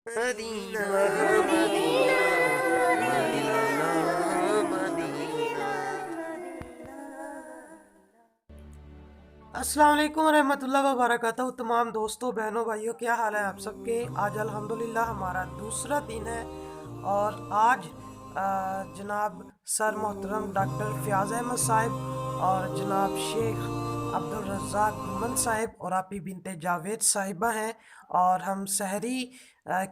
مدینہ مدینہ مدینہ مدینہ۔ السلام علیکم ورحمۃ اللہ وبرکاتہ۔ تمام دوستوں بہنوں بھائیوں، کیا حال ہے آپ سب کے؟ آج الحمدللہ ہمارا دوسرا دن ہے اور آج جناب سر محترم ڈاکٹر فیاض احمد صاحب اور جناب شیخ عبدالرزاق گمن صاحب اور آپی بنت جاوید صاحبہ ہیں، اور ہم سحری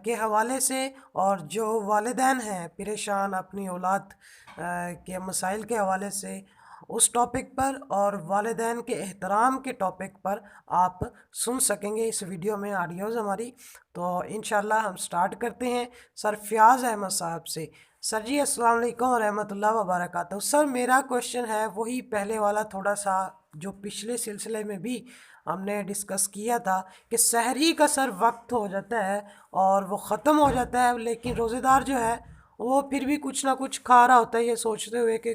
کے حوالے سے اور جو والدین ہیں پریشان اپنی اولاد کے مسائل کے حوالے سے اس ٹاپک پر اور والدین کے احترام کے ٹاپک پر آپ سن سکیں گے اس ویڈیو میں آڈیوز ہماری۔ تو انشاءاللہ ہم سٹارٹ کرتے ہیں سر فیاض احمد صاحب سے۔ سر جی السلام علیکم ورحمۃ اللہ وبرکاتہ۔ سر میرا کوشچن ہے وہی پہلے والا، تھوڑا سا جو پچھلے سلسلے میں بھی ہم نے ڈسکس کیا تھا کہ سحری کا سر وقت ہو جاتا ہے اور وہ ختم ہو جاتا ہے، لیکن روزے دار جو ہے وہ پھر بھی کچھ نہ کچھ کھا رہا ہوتا ہے یہ سوچتے ہوئے کہ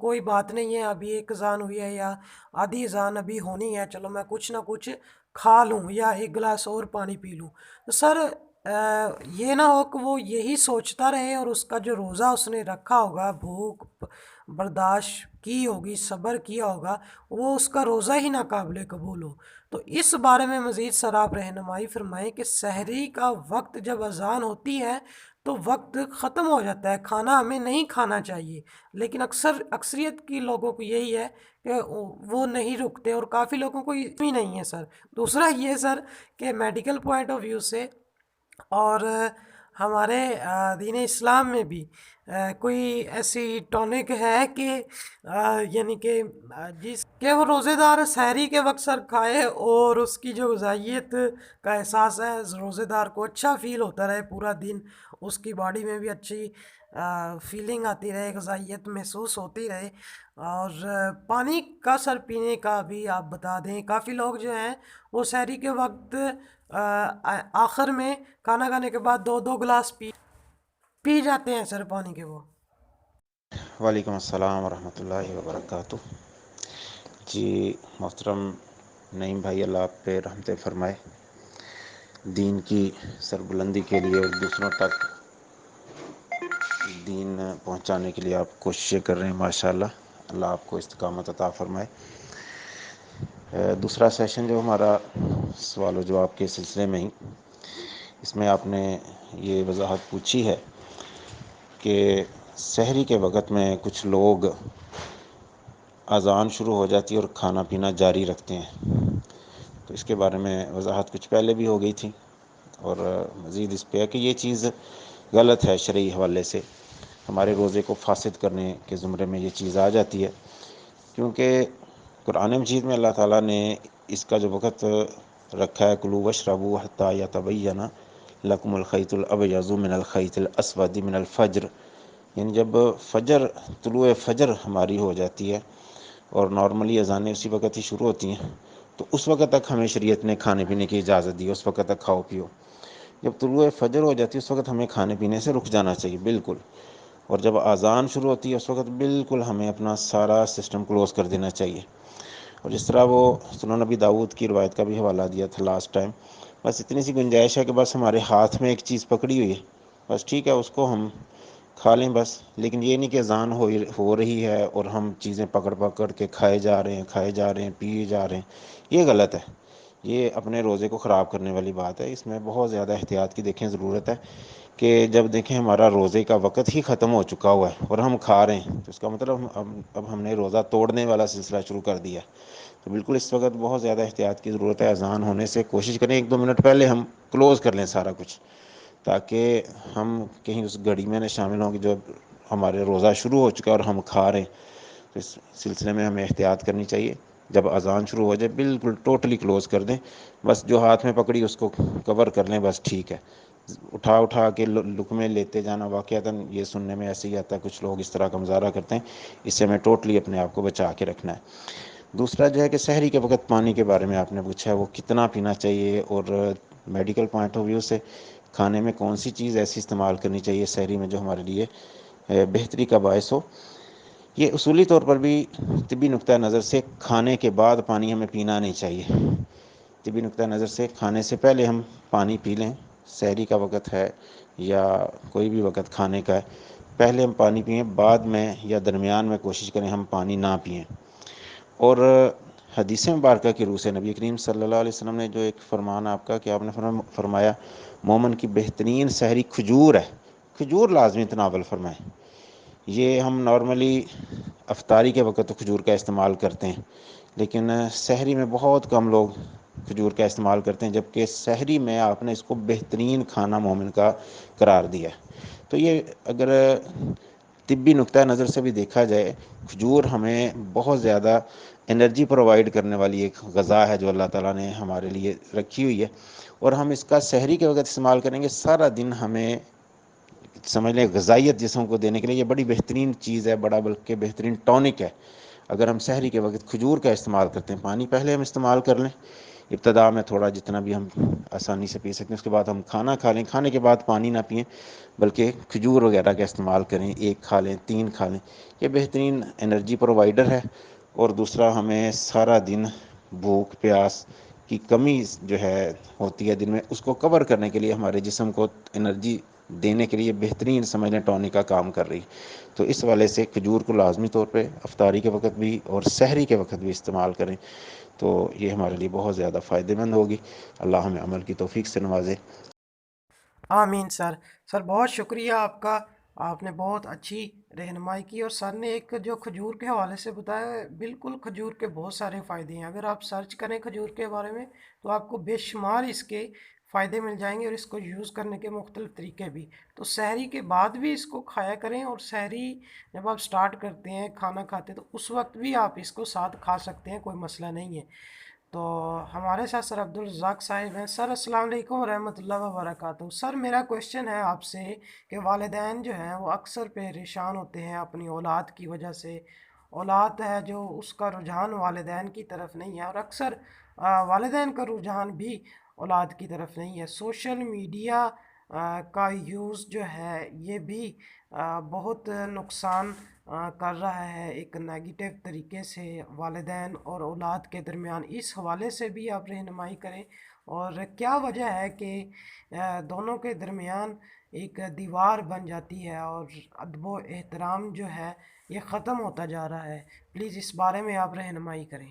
کوئی بات نہیں ہے، ابھی ایک اذان ہوئی ہے یا آدھی اذان ابھی ہونی ہے، چلو میں کچھ نہ کچھ کھا لوں یا ایک گلاس اور پانی پی لوں۔ تو سر یہ نہ ہو کہ وہ یہی سوچتا رہے اور اس کا جو روزہ اس نے رکھا ہوگا، بھوک برداشت کی ہوگی، صبر کیا ہوگا، وہ اس کا روزہ ہی ناقابل قبول ہو۔ تو اس بارے میں مزید سر آپ رہنمائی فرمائیں کہ سحری کا وقت جب اذان ہوتی ہے تو وقت ختم ہو جاتا ہے، کھانا ہمیں نہیں کھانا چاہیے، لیکن اکثریت کی لوگوں کو یہی ہے کہ وہ نہیں رکتے اور کافی لوگوں کو بھی نہیں ہے سر۔ دوسرا یہ سر کہ میڈیکل پوائنٹ آف ویو سے اور ہمارے دین اسلام میں بھی کوئی ایسی ٹونک ہے کہ یعنی کہ جس کہ وہ روزے دار سحری کے وقت سر کھائے اور اس کی جو غذائیت کا احساس ہے روزے دار کو اچھا فیل ہوتا رہے پورا دن، اس کی باڈی میں بھی اچھی فیلنگ آتی رہے، غذائیت محسوس ہوتی رہے۔ اور پانی کا سر پینے کا بھی آپ بتا دیں، کافی لوگ جو ہیں وہ سحری کے وقت آخر میں کھانا کھانے کے بعد 2 گلاس پی جاتے ہیں سر پانی کے وہ۔ وعلیکم السلام ورحمۃ اللہ وبرکاتہ۔ جی محترم نعیم بھائی، اللہ آپ پہ رحمت فرمائے، دین کی سربلندی کے لیے اور دوسروں تک دین پہنچانے کے لیے آپ کوششیں کر رہے ہیں، ماشاءاللہ، اللہ آپ کو استقامت عطا فرمائے۔ دوسرا سیشن جو ہمارا سوال و جواب کے سلسلے میں ہی، اس میں آپ نے یہ وضاحت پوچھی ہے کہ سحری کے وقت میں کچھ لوگ اذان شروع ہو جاتی ہے اور کھانا پینا جاری رکھتے ہیں، تو اس کے بارے میں وضاحت کچھ پہلے بھی ہو گئی تھی، اور مزید اس پہ ہے کہ یہ چیز غلط ہے شرعی حوالے سے، ہمارے روزے کو فاسد کرنے کے زمرے میں یہ چیز آ جاتی ہے، کیونکہ قرآن مجید میں اللہ تعالیٰ نے اس کا جو وقت رکھا ہے، کلوا واشربوا حتی یتبین لکم الخیط الابیض من الخیط الاسود من الفجر، یعنی جب طلوع فجر ہماری ہو جاتی ہے اور نارملی اذانیں اسی وقت ہی شروع ہوتی ہیں، تو اس وقت تک ہمیں شریعت نے کھانے پینے کی اجازت دی، اس وقت تک کھاؤ پیو۔ جب طلوع فجر ہو جاتی ہے اس وقت ہمیں کھانے پینے سے رک جانا چاہیے بالکل، اور جب اذان شروع ہوتی ہے اس وقت بالکل ہمیں اپنا سارا سسٹم کلوز کر دینا چاہیے۔ اور جس طرح وہ سنن نبی داؤد کی روایت کا بھی حوالہ دیا تھا لاسٹ ٹائم، بس اتنی سی گنجائش ہے کہ بس ہمارے ہاتھ میں ایک چیز پکڑی ہوئی ہے، بس ٹھیک ہے اس کو ہم کھا لیں بس، لیکن یہ نہیں کہ اذان ہو رہی ہے اور ہم چیزیں پکڑ پکڑ کے کھائے جا رہے ہیں پیے جا رہے ہیں، یہ غلط ہے، یہ اپنے روزے کو خراب کرنے والی بات ہے۔ اس میں بہت زیادہ احتیاط کی دیکھیں ضرورت ہے کہ جب دیکھیں ہمارا روزے کا وقت ہی ختم ہو چکا ہوا ہے اور ہم کھا رہے ہیں، تو اس کا مطلب اب ہم نے روزہ توڑنے والا سلسلہ شروع کر دیا، تو بالکل اس وقت بہت زیادہ احتیاط کی ضرورت ہے۔ اذان ہونے سے کوشش کریں 1-2 منٹ پہلے ہم کلوز کر لیں سارا کچھ، تاکہ ہم کہیں اس گھڑی میں نہ شامل ہوں کہ جو ہمارے روزہ شروع ہو چکا ہے اور ہم کھا رہے ہیں، تو اس سلسلے میں ہمیں احتیاط کرنی چاہیے۔ جب اذان شروع ہو جائے بالکل ٹوٹلی کلوز کر دیں، بس جو ہاتھ میں پکڑی اس کو کور کر لیں، بس ٹھیک ہے۔ اٹھا کے لقمے لیتے جانا، واقعتاً یہ سننے میں ایسے ہی آتا ہے، کچھ لوگ اس طرح کا مظاہرہ کرتے ہیں، اس سے ہمیں ٹوٹلی اپنے آپ کو بچا کے رکھنا ہے۔ دوسرا جو ہے کہ سحری کے وقت پانی کے بارے میں آپ نے پوچھا ہے وہ کتنا پینا چاہیے، اور میڈیکل پوائنٹ آف ویو سے کھانے میں کون سی چیز ایسی استعمال کرنی چاہیے سحری میں جو ہمارے لیے بہتری کا باعث ہو۔ یہ اصولی طور پر بھی طبی نقطہ نظر سے کھانے کے بعد پانی ہمیں پینا نہیں چاہیے، طبی نقطہ نظر سے کھانے سے پہلے ہم پانی پی لیں، سحری کا وقت ہے یا کوئی بھی وقت کھانے کا ہے، پہلے ہم پانی پئیں، بعد میں یا درمیان میں کوشش کریں ہم پانی نہ پئیں۔ اور حدیث مبارکہ کی روح سے نبی کریم صلی اللہ علیہ وسلم نے جو ایک فرمان آپ کا کہ آپ نے فرمایا مومن کی بہترین سحری کھجور ہے، کھجور لازمی تناول فرمائیں۔ یہ ہم نارملی افطاری کے وقت تو کھجور کا استعمال کرتے ہیں، لیکن سحری میں بہت کم لوگ کھجور کا استعمال کرتے ہیں، جبکہ سحری میں آپ نے اس کو بہترین کھانا مومن کا قرار دیا ہے۔ تو یہ اگر طبی نقطہ نظر سے بھی دیکھا جائے، کھجور ہمیں بہت زیادہ انرجی پرووائڈ کرنے والی ایک غذا ہے جو اللہ تعالیٰ نے ہمارے لیے رکھی ہوئی ہے، اور ہم اس کا سحری کے وقت استعمال کریں گے، سارا دن ہمیں سمجھ لیں غذائیت جسم کو دینے کے لیے یہ بڑی بہترین چیز ہے، بڑا بلکہ بہترین ٹونک ہے۔ اگر ہم سحری کے وقت کھجور کا استعمال کرتے ہیں، پانی پہلے ہم استعمال کر لیں ابتدا میں تھوڑا جتنا بھی ہم آسانی سے پی سکتے ہیں، اس کے بعد ہم کھانا کھا لیں، کھانے کے بعد پانی نہ پئیں بلکہ کھجور وغیرہ کا استعمال کریں، 1 کھا لیں 3 کھا لیں، یہ بہترین انرجی پرووائڈر ہے۔ اور دوسرا ہمیں سارا دن بھوک پیاس کی کمی جو ہے ہوتی ہے دن میں، اس کو کور کرنے کے لیے ہمارے جسم کو انرجی دینے کے لیے بہترین سمجھ لیں ٹونک کا کام کر رہی۔ تو اس والے سے کھجور کو لازمی طور پہ افطاری کے وقت بھی اور سحری کے وقت بھی استعمال کریں، تو یہ ہمارے لیے بہت زیادہ فائدہ مند ہوگی۔ اللہ ہمیں عمل کی توفیق سے نوازے۔ آمین سر۔ سر بہت شکریہ آپ کا، آپ نے بہت اچھی رہنمائی کی، اور سر نے ایک جو کھجور کے حوالے سے بتایا، بالکل کھجور کے بہت سارے فائدے ہیں۔ اگر آپ سرچ کریں کھجور کے بارے میں تو آپ کو بے شمار اس کے فائدے مل جائیں گے، اور اس کو یوز کرنے کے مختلف طریقے بھی۔ تو سحری کے بعد بھی اس کو کھایا کریں، اور سحری جب آپ سٹارٹ کرتے ہیں کھانا کھاتے ہیں تو اس وقت بھی آپ اس کو ساتھ کھا سکتے ہیں، کوئی مسئلہ نہیں ہے۔ تو ہمارے ساتھ سر عبدالرزاق صاحب ہیں۔ سر السلام علیکم ورحمۃ اللہ وبرکاتہ۔ سر میرا کویشچن ہے آپ سے کہ والدین جو ہیں وہ اکثر پریشان ہوتے ہیں اپنی اولاد کی وجہ سے، اولاد ہے جو اس کا رجحان والدین کی طرف نہیں ہے، اور اکثر والدین کا رجحان بھی اولاد کی طرف نہیں ہے۔ سوشل میڈیا کا یوز جو ہے یہ بھی بہت نقصان کر رہا ہے ایک نیگیٹو طریقے سے والدین اور اولاد کے درمیان۔ اس حوالے سے بھی آپ رہنمائی کریں، اور کیا وجہ ہے کہ دونوں کے درمیان ایک دیوار بن جاتی ہے اور ادب و احترام جو ہے یہ ختم ہوتا جا رہا ہے؟ پلیز اس بارے میں آپ رہنمائی کریں۔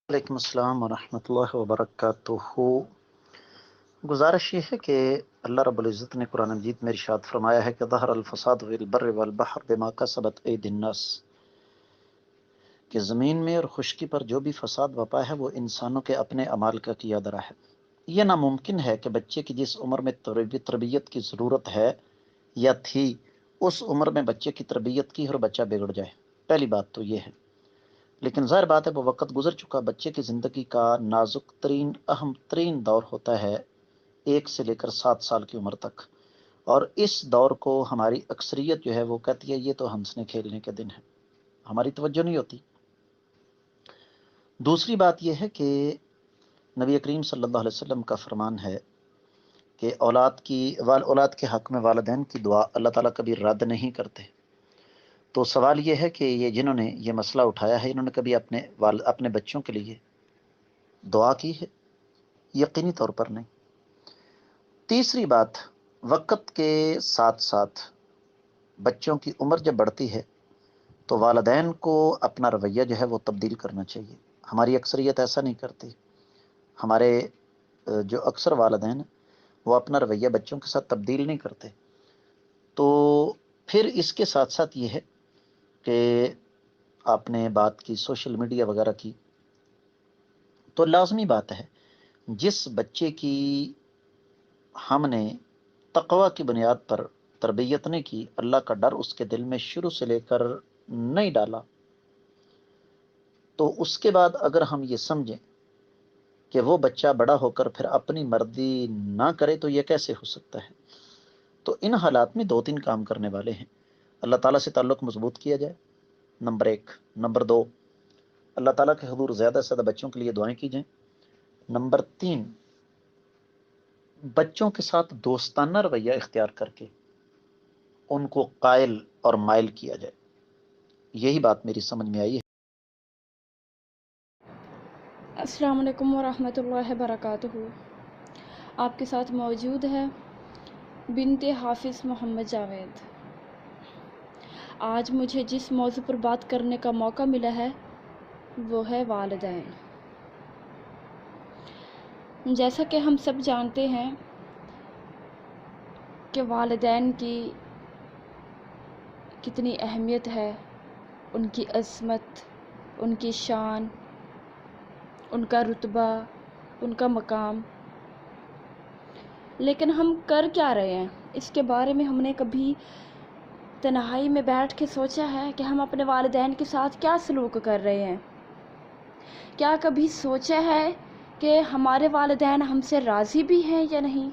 وعلیکم السلام ورحمۃ اللہ وبرکاتہ۔ گزارش یہ ہے کہ اللہ رب العزت نے قرآن مجید میں ارشاد فرمایا ہے کہ ظہر الفساد فی البر والبحر بما کسبت ایدی الناس، کہ زمین میں اور خشکی پر جو بھی فساد وپا ہے وہ انسانوں کے اپنے اعمال کا کیا درا ہے۔ یہ ناممکن ہے کہ بچے کی جس عمر میں تربیت کی ضرورت ہے یا تھی، اس عمر میں بچے کی تربیت کی اور بچہ بگڑ جائے۔ پہلی بات تو یہ ہے، لیکن ظاہر بات ہے وہ وقت گزر چکا۔ بچے کی زندگی کا نازک ترین اہم ترین دور ہوتا ہے 1 سے لے کر 7 سال کی عمر تک، اور اس دور کو ہماری اکثریت جو ہے وہ کہتی ہے یہ تو ہنسنے کھیلنے کے دن ہے، ہماری توجہ نہیں ہوتی۔ دوسری بات یہ ہے کہ نبی کریم صلی اللہ علیہ وسلم کا فرمان ہے کہ اولاد کے حق میں والدین کی دعا اللہ تعالیٰ کبھی رد نہیں کرتے۔ تو سوال یہ ہے کہ یہ جنہوں نے یہ مسئلہ اٹھایا ہے انہوں نے کبھی اپنے بچوں کے لیے دعا کی ہے؟ یقینی طور پر نہیں۔ تیسری بات، وقت کے ساتھ ساتھ بچوں کی عمر جب بڑھتی ہے تو والدین کو اپنا رویہ جو ہے وہ تبدیل کرنا چاہیے۔ ہماری اکثریت ایسا نہیں کرتی۔ ہمارے جو اکثر والدین ہیں وہ اپنا رویہ بچوں کے ساتھ تبدیل نہیں کرتے۔ تو پھر اس کے ساتھ ساتھ یہ ہے کہ آپ نے بات کی سوشل میڈیا وغیرہ کی، تو لازمی بات ہے جس بچے کی ہم نے تقوی کی بنیاد پر تربیت نہیں کی، اللہ کا ڈر اس کے دل میں شروع سے لے کر نہیں ڈالا، تو اس کے بعد اگر ہم یہ سمجھیں کہ وہ بچہ بڑا ہو کر پھر اپنی مرضی نہ کرے تو یہ کیسے ہو سکتا ہے؟ تو ان حالات میں 2-3 کام کرنے والے ہیں۔ اللہ تعالیٰ سے تعلق مضبوط کیا جائے، نمبر 1۔ نمبر 2، اللہ تعالیٰ کے حضور زیادہ سے زیادہ بچوں کے لیے دعائیں کی جائیں۔ نمبر 3، بچوں کے ساتھ دوستانہ رویہ اختیار کر کے ان کو قائل اور مائل کیا جائے۔ یہی بات میری سمجھ میں آئی ہے۔ السلام علیکم ورحمۃ اللہ وبرکاتہ۔ آپ کے ساتھ موجود ہے بنت حافظ محمد جاوید۔ آج مجھے جس موضوع پر بات کرنے کا موقع ملا ہے وہ ہے والدین۔ جیسا کہ ہم سب جانتے ہیں کہ والدین کی کتنی اہمیت ہے، ان کی عظمت، ان کی شان، ان کا رتبہ، ان کا مقام۔ لیکن ہم کر کیا رہے ہیں؟ اس کے بارے میں ہم نے کبھی تنہائی میں بیٹھ کے سوچا ہے کہ ہم اپنے والدین کے ساتھ کیا سلوک کر رہے ہیں؟ کیا کبھی سوچا ہے کہ ہمارے والدین ہم سے راضی بھی ہیں یا نہیں؟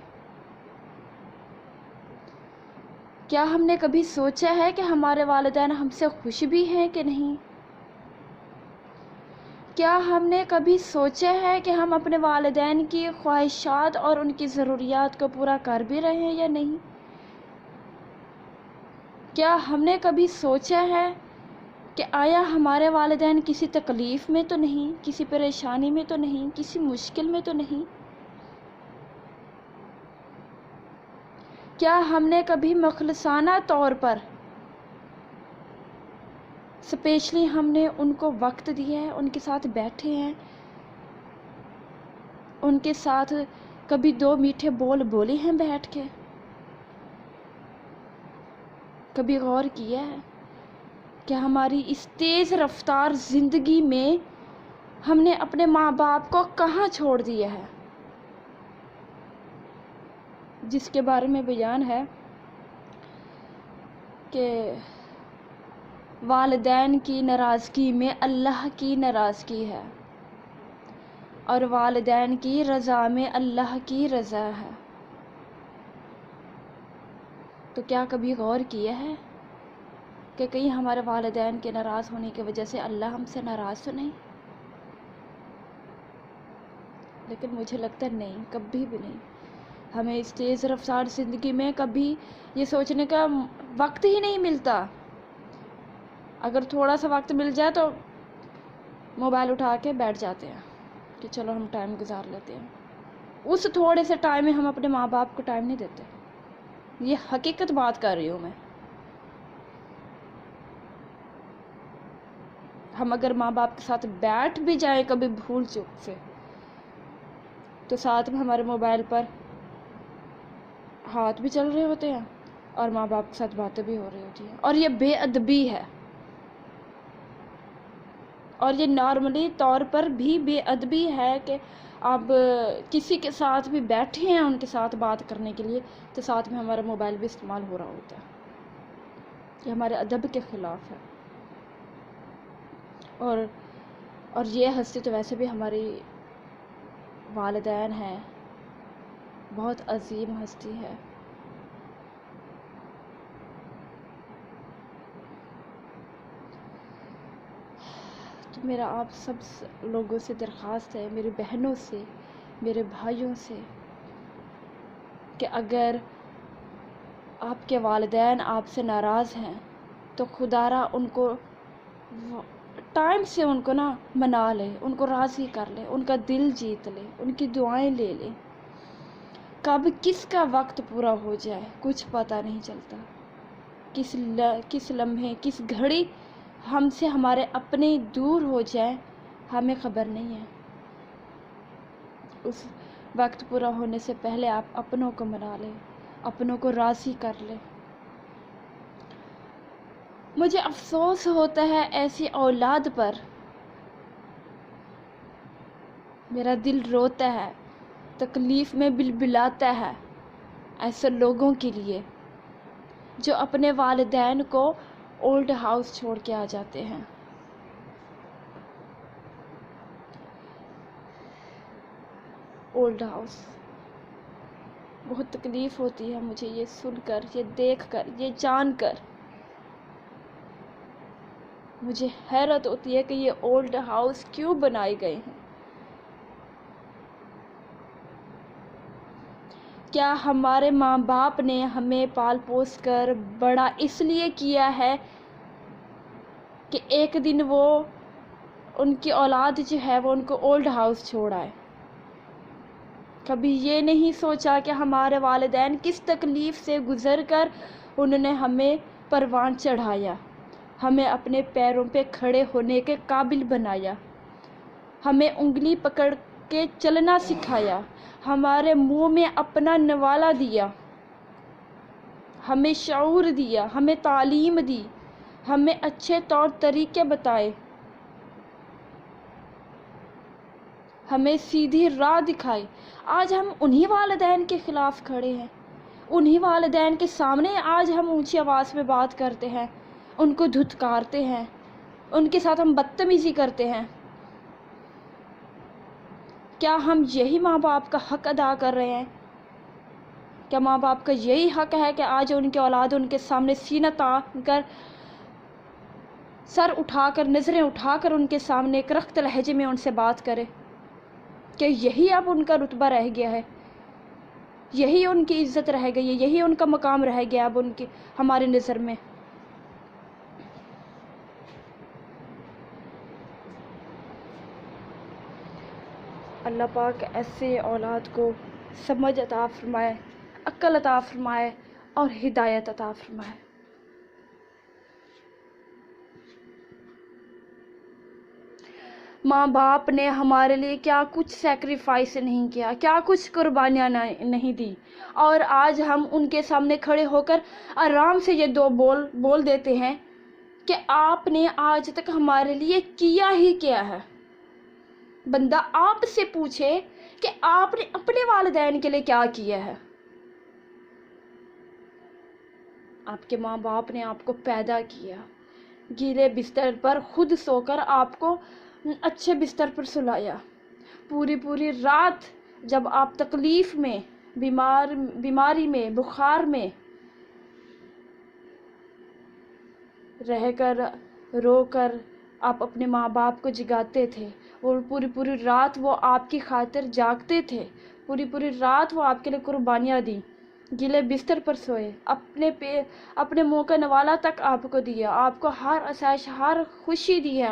کیا ہم نے کبھی سوچا ہے کہ ہمارے والدین ہم سے خوش بھی ہیں کہ نہیں؟ کیا ہم نے کبھی سوچا ہے کہ ہم اپنے والدین کی خواہشات اور ان کی ضروریات کو پورا کر بھی رہے ہیں یا نہیں؟ کیا ہم نے کبھی سوچا ہے کہ آیا ہمارے والدین کسی تکلیف میں تو نہیں، کسی پریشانی میں تو نہیں، کسی مشکل میں تو نہیں؟ کیا ہم نے کبھی مخلصانہ طور پر اسپیشلی ہم نے ان کو وقت دیا ہے، ان کے ساتھ بیٹھے ہیں، ان کے ساتھ کبھی 2 میٹھے بول بولے ہیں بیٹھ کے؟ کبھی غور کیا ہے کہ ہماری اس تیز رفتار زندگی میں ہم نے اپنے ماں باپ کو کہاں چھوڑ دیا ہے؟ جس کے بارے میں بیان ہے کہ والدین کی ناراضگی میں اللہ کی ناراضگی ہے اور والدین کی رضا میں اللہ کی رضا ہے۔ تو کیا کبھی غور کیا ہے کہ کہیں ہمارے والدین کے ناراض ہونے کی وجہ سے اللہ ہم سے ناراض تو نہیں؟ لیکن مجھے لگتا ہے نہیں، کبھی بھی نہیں۔ ہمیں اس تیز رفتار زندگی میں کبھی یہ سوچنے کا وقت ہی نہیں ملتا۔ اگر تھوڑا سا وقت مل جائے تو موبائل اٹھا کے بیٹھ جاتے ہیں کہ چلو ہم ٹائم گزار لیتے ہیں۔ اس تھوڑے سے ٹائم میں ہم اپنے ماں باپ کو ٹائم نہیں دیتے۔ یہ حقیقت بات کر رہی ہوں میں۔ ہم اگر ماں باپ کے ساتھ بیٹھ بھی جائیں کبھی بھول چوک سے، تو ساتھ میں ہمارے موبائل پر ہاتھ بھی چل رہے ہوتے ہیں اور ماں باپ کے ساتھ باتیں بھی ہو رہی ہوتی ہیں، اور یہ بے ادبی ہے، اور یہ نارملی طور پر بھی بے ادبی ہے کہ آپ کسی کے ساتھ بھی بیٹھے ہیں ان کے ساتھ بات کرنے کے لیے تو ساتھ میں ہمارا موبائل بھی استعمال ہو رہا ہوتا ہے۔ یہ ہمارے ادب کے خلاف ہے، اور یہ ہستی تو ویسے بھی ہماری والدین ہیں، بہت عظیم ہستی ہے۔ تو میرا آپ سب لوگوں سے درخواست ہے، میری بہنوں سے، میرے بھائیوں سے، کہ اگر آپ کے والدین آپ سے ناراض ہیں تو خدا را ان کو ٹائم سے ان کو منا لے، ان کو راضی کر لے، ان کا دل جیت لے، ان کی دعائیں لے لے۔ کب کس کا وقت پورا ہو جائے کچھ پتہ نہیں چلتا، کس لمحے، کس گھڑی ہم سے ہمارے اپنے دور ہو جائیں ہمیں خبر نہیں ہے۔ اس وقت پورا ہونے سے پہلے آپ اپنوں کو منا لیں، اپنوں کو راضی کر لیں۔ مجھے افسوس ہوتا ہے ایسی اولاد پر، میرا دل روتا ہے، تکلیف میں بلبلاتا ہے ایسے لوگوں کے لیے جو اپنے والدین کو اولڈ ہاؤس چھوڑ کے آ جاتے ہیں۔ اولڈ ہاؤس، بہت تکلیف ہوتی ہے مجھے یہ سن کر، یہ دیکھ کر، یہ جان کر۔ مجھے حیرت ہوتی ہے کہ یہ اولڈ ہاؤس کیوں بنائے گئے ہیں۔ کیا ہمارے ماں باپ نے ہمیں پال پوس کر بڑا اس لیے کیا ہے کہ ایک دن وہ ان کی اولاد جو ہے وہ ان کو اولڈ ہاؤس چھوڑ آئے؟ کبھی یہ نہیں سوچا کہ ہمارے والدین کس تکلیف سے گزر کر انہوں نے ہمیں پروان چڑھایا، ہمیں اپنے پیروں پہ کھڑے ہونے کے قابل بنایا، ہمیں انگلی پکڑ کے چلنا سکھایا، ہمارے منہ میں اپنا نوالا دیا، ہمیں شعور دیا، ہمیں تعلیم دی، ہمیں اچھے طور طریقے بتائے، ہمیں سیدھی راہ دکھائی۔ آج ہم انہی والدین کے خلاف کھڑے ہیں، انہی والدین کے سامنے آج ہم اونچی آواز میں بات کرتے ہیں، ان کو دھتکارتے ہیں، ان کے ساتھ ہم بدتمیزی کرتے ہیں۔ کیا ہم یہی ماں باپ کا حق ادا کر رہے ہیں؟ کیا ماں باپ کا یہی حق ہے کہ آج ان کے اولاد ان کے سامنے سینہ تان کر، سر اٹھا کر، نظریں اٹھا کر ان کے سامنے ایک رخت لہجے میں ان سے بات کرے؟ کہ یہی اب ان کا رتبہ رہ گیا ہے، یہی ان کی عزت رہ گئی ہے، یہی ان کا مقام رہ گیا اب ان کی ہماری نظر میں؟ اللہ پاک ایسے اولاد کو سمجھ عطا فرمائے، عقل عطا فرمائے اور ہدایت عطا فرمائے۔ ماں باپ نے ہمارے لیے کیا کچھ سیکریفائس نہیں کیا، کیا کچھ قربانیاں نہیں دی، اور آج ہم ان کے سامنے کھڑے ہو کر آرام سے یہ دو بول دیتے ہیں کہ آپ نے آج تک ہمارے لیے کیا ہی کیا ہے۔ بندہ آپ سے پوچھے کہ آپ نے اپنے والدین کے لیے کیا کیا ہے۔ آپ کے ماں باپ نے آپ کو پیدا کیا، گیلے بستر پر خود سو کر آپ کو اچھے بستر پر سلایا، پوری رات جب آپ تکلیف میں، بیماری میں، بخار میں رہ کر، رو کر آپ اپنے ماں باپ کو جگاتے تھے، اور پوری رات وہ آپ کی خاطر جاگتے تھے، پوری رات وہ آپ کے لیے قربانیاں دی، گیلے بستر پر سوئے، اپنے منہ کا نوالا تک آپ کو دیا، آپ کو ہر آسائش، ہر خوشی دی ہے،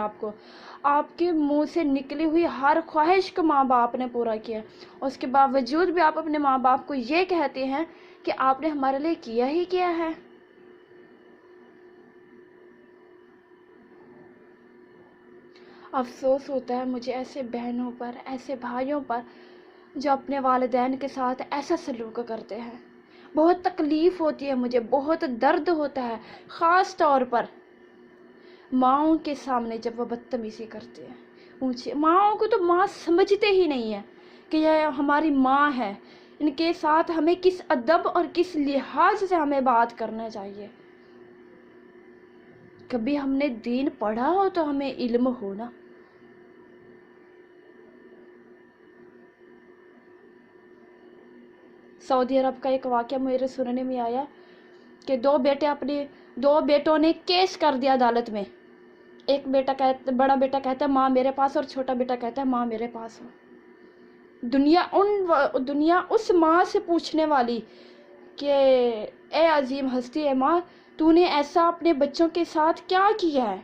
آپ کے منہ سے نکلی ہوئی ہر خواہش کو ماں باپ نے پورا کیا۔ اس کے باوجود بھی آپ اپنے ماں باپ کو یہ کہتے ہیں کہ آپ نے ہمارے لیے کیا ہی کیا ہے۔ افسوس ہوتا ہے مجھے ایسے بہنوں پر، ایسے بھائیوں پر جو اپنے والدین کے ساتھ ایسا سلوک کرتے ہیں۔ بہت تکلیف ہوتی ہے مجھے، بہت درد ہوتا ہے، خاص طور پر ماؤں کے سامنے جب وہ بدتمیزی کرتے ہیں۔ ماؤں کو تو ماں سمجھتے ہی نہیں ہے کہ یہ ہماری ماں ہے، ان کے ساتھ ہمیں کس ادب اور کس لحاظ سے ہمیں بات کرنا چاہیے۔ کبھی ہم نے دین پڑھا ہو تو ہمیں علم ہونا۔ سعودی عرب کا ایک واقعہ میرے سننے میں آیا کہ دو بیٹوں نے کیس کر دیا عدالت میں۔ ایک بڑا بیٹا کہتا ہے ماں میرے پاس، اور چھوٹا بیٹا کہتا ہے ماں میرے پاس ہو۔ دنیا اس ماں سے پوچھنے والی کہ اے عظیم ہستی، اے ماں، تو نے ایسا اپنے بچوں کے ساتھ کیا کیا ہے؟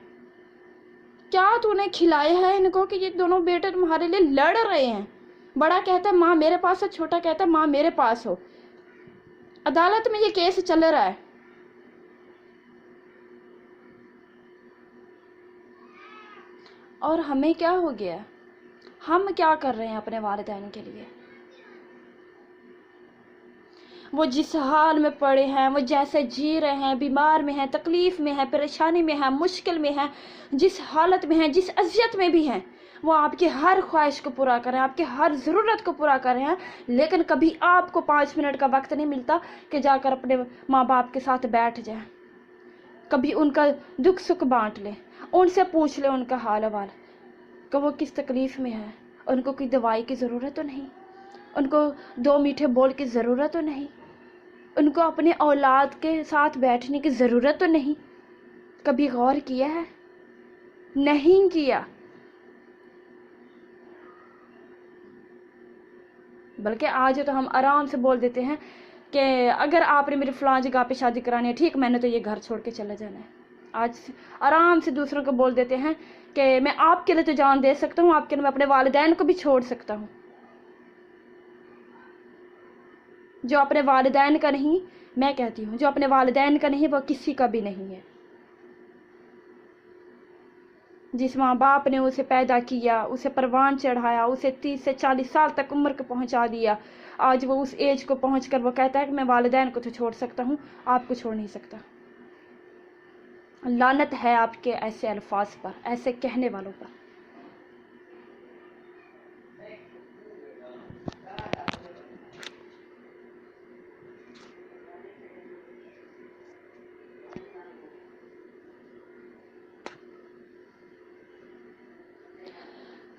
کیا تو نے کھلایا ہے ان کو کہ یہ دونوں بیٹے تمہارے لیے لڑ رہے ہیں؟ بڑا کہتا ہے ماں میرے پاس ہے، چھوٹا کہتا ہے ماں میرے پاس ہو۔ عدالت میں یہ کیس چل رہا ہے۔ اور ہمیں کیا ہو گیا؟ ہم کیا کر رہے ہیں اپنے والدین کے لیے؟ وہ جس حال میں پڑے ہیں، وہ جیسے جی رہے ہیں، بیمار میں ہیں، تکلیف میں ہیں، پریشانی میں ہیں، مشکل میں ہیں، جس حالت میں ہیں، جس اذیت میں بھی ہیں، وہ آپ کی ہر خواہش کو پورا کر رہے ہیں، آپ کی ہر ضرورت کو پورا کر رہے ہیں، لیکن کبھی آپ کو 5 منٹ کا وقت نہیں ملتا کہ جا کر اپنے ماں باپ کے ساتھ بیٹھ جائیں، کبھی ان کا دکھ سکھ بانٹ لیں، ان سے پوچھ لیں ان کا حال احوال کہ وہ کس تکلیف میں ہے، ان کو کوئی دوائی کی ضرورت تو نہیں، ان کو 2 میٹھے بول کی ضرورت تو نہیں، ان کو اپنے اولاد کے ساتھ بیٹھنے کی ضرورت تو نہیں۔ کبھی غور کیا ہے؟ نہیں کیا۔ بلکہ آج تو ہم آرام سے بول دیتے ہیں کہ اگر آپ نے میری فلاں جگہ پہ شادی کرانی ہے، ٹھیک، میں نے تو یہ گھر چھوڑ کے چلا جانا ہے۔ آج آرام سے دوسروں کو بول دیتے ہیں کہ میں آپ کے لیے تو جان دے سکتا ہوں، آپ کے لیے میں اپنے والدین کو بھی چھوڑ سکتا ہوں۔ جو اپنے والدین کا نہیں، میں کہتی ہوں جو اپنے والدین کا نہیں وہ کسی کا بھی نہیں ہے۔ جس ماں باپ نے اسے پیدا کیا، اسے پروان چڑھایا، اسے 30 سے 40 سال تک عمر کو پہنچا دیا، آج وہ اس ایج کو پہنچ کر وہ کہتا ہے کہ میں والدین کو تو چھوڑ سکتا ہوں، آپ کو چھوڑ نہیں سکتا۔ لعنت ہے آپ کے ایسے الفاظ پر، ایسے کہنے والوں پر۔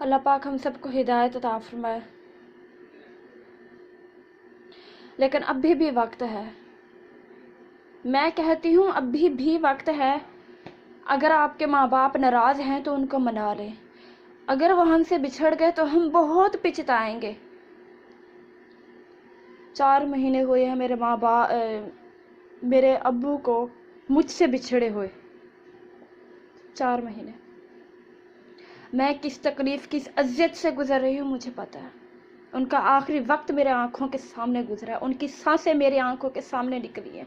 اللہ پاک ہم سب کو ہدایت عطا فرمائے۔ لیکن ابھی بھی وقت ہے، میں کہتی ہوں ابھی بھی وقت ہے۔ اگر آپ کے ماں باپ ناراض ہیں تو ان کو منا لیں، اگر وہ ہم سے بچھڑ گئے تو ہم بہت پچھتائیں گے۔ 4 مہینے ہوئے ہیں میرے ابو کو مجھ سے بچھڑے ہوئے، 4 مہینے۔ میں کس تکلیف کس اذیت سے گزر رہی ہوں مجھے پتا ہے۔ ان کا آخری وقت میرے آنکھوں کے سامنے گزرا ہے، ان کی سانسیں میری آنکھوں کے سامنے نکلی ہیں۔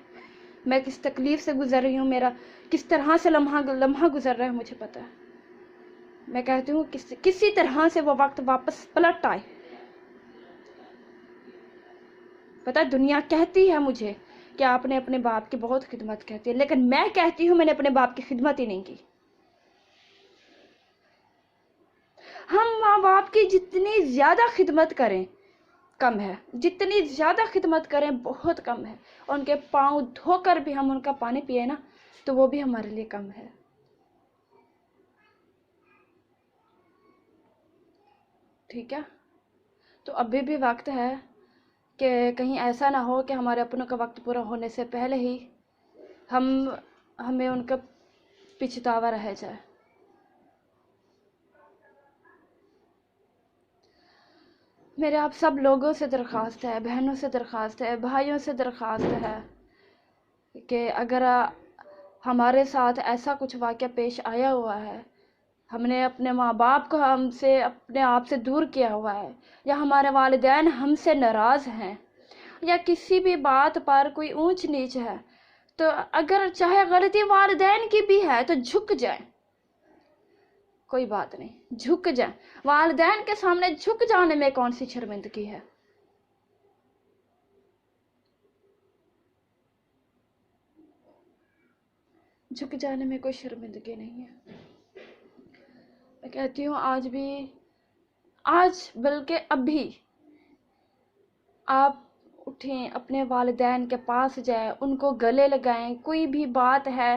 میں کس تکلیف سے گزر رہی ہوں، میرا کس طرح سے لمحہ گزر رہا ہے مجھے پتا ہے۔ میں کہتی ہوں کسی طرح سے وہ وقت واپس پلٹ آئے۔ پتا ہے دنیا کہتی ہے مجھے کہ آپ نے اپنے باپ کی بہت خدمت کہتی ہے، لیکن میں کہتی ہوں میں نے اپنے باپ کی خدمت ہی نہیں کی۔ ہم ماں باپ کی جتنی زیادہ خدمت کریں کم ہے، جتنی زیادہ خدمت کریں بہت کم ہے۔ ان کے پاؤں دھو کر بھی ہم ان کا پانی پیے نا تو وہ بھی ہمارے لیے کم ہے۔ ٹھیک ہے، تو ابھی بھی وقت ہے کہ کہیں ایسا نہ ہو کہ ہمارے اپنوں کا وقت پورا ہونے سے پہلے ہی ہمیں ان کا پچھتاوا رہ جائے۔ میرے آپ سب لوگوں سے درخواست ہے، بہنوں سے درخواست ہے، بھائیوں سے درخواست ہے کہ اگر ہمارے ساتھ ایسا کچھ واقعہ پیش آیا ہوا ہے، ہم نے اپنے ماں باپ کو ہم سے اپنے آپ سے دور کیا ہوا ہے، یا ہمارے والدین ہم سے ناراض ہیں، یا کسی بھی بات پر کوئی اونچ نیچ ہے، تو اگر چاہے غلطی والدین کی بھی ہے تو جھک جائیں، کوئی بات نہیں، جھک جائیں۔ والدین کے سامنے جھک جانے میں کون سی شرمندگی ہے؟ جھک جانے میں کوئی شرمندگی نہیں ہے۔ میں کہتی ہوں آج بلکہ ابھی آپ اٹھیں، اپنے والدین کے پاس جائیں، ان کو گلے لگائیں، کوئی بھی بات ہے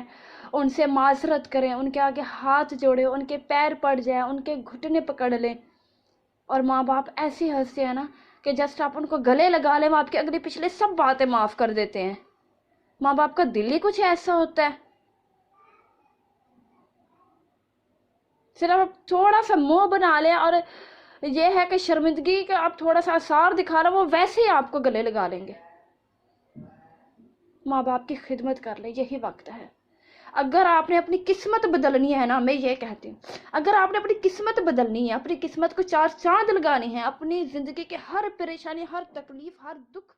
ان سے معذرت کریں، ان کے آگے ہاتھ جوڑیں، ان کے پیر پڑ جائیں، ان کے گھٹنے پکڑ لیں۔ اور ماں باپ ایسی ہنستے ہیں نا کہ جسٹ آپ ان کو گلے لگا لیں، وہ آپ کے اگلی پچھلے سب باتیں معاف کر دیتے ہیں۔ ماں باپ کا دل ہی کچھ ایسا ہوتا ہے، صرف آپ تھوڑا سا منہ بنا لیں اور یہ ہے کہ شرمندگی کا آپ تھوڑا سا آثار دکھا رہے، وہ ویسے ہی آپ کو گلے لگا لیں گے۔ ماں باپ کی خدمت کر لیں، یہی وقت ہے۔ اگر آپ نے اپنی قسمت بدلنی ہے نا، میں یہ کہتی ہوں، اگر آپ نے اپنی قسمت بدلنی ہے، اپنی قسمت کو 4 چاند لگانی ہے، اپنی زندگی کے ہر پریشانی، ہر تکلیف، ہر دکھ